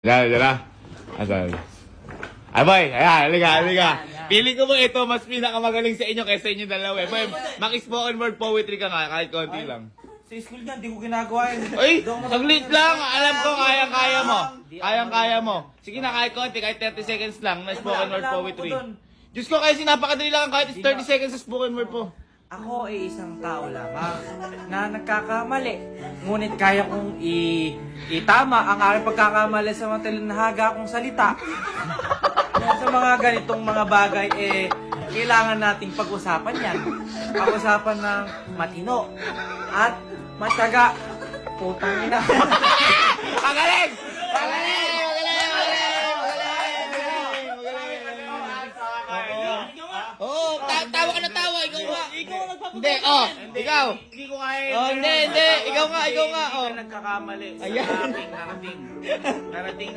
Dala. Asan? Ay, boy. Ayan, halika. Pili ko mo ito, mas pinakamagaling sa inyo kaysa inyo dalawa. Boy, maki-spoken word poetry ka nga, kahit konti lang. Sa school niyan, di ko ginagawa yun. Uy, saglit lang. Alam ko, kayang-kaya mo. Kayang-kaya mo. Sige na, kahit konti, kahit 30 seconds lang na spoken word poetry. Diyos ko, kasi napakadali lang kahit 30 seconds sa spoken word po. Ako ay isang tao lamang na nagkakamali. Ngunit kaya kong itama ang aking pagkakamali sa mga talinahaga kong salita. Sa mga ganitong mga bagay, kailangan nating pag-usapan yan. Pag-usapan ng matino at matyaga. Putang ina. Magaling! Oo, tawa ka na tawa. Ikaw nga. Hindi, ikaw. Hindi ko kaya. Hindi. Ikaw nga. Hindi ka nagkakamali. Ayan. Narating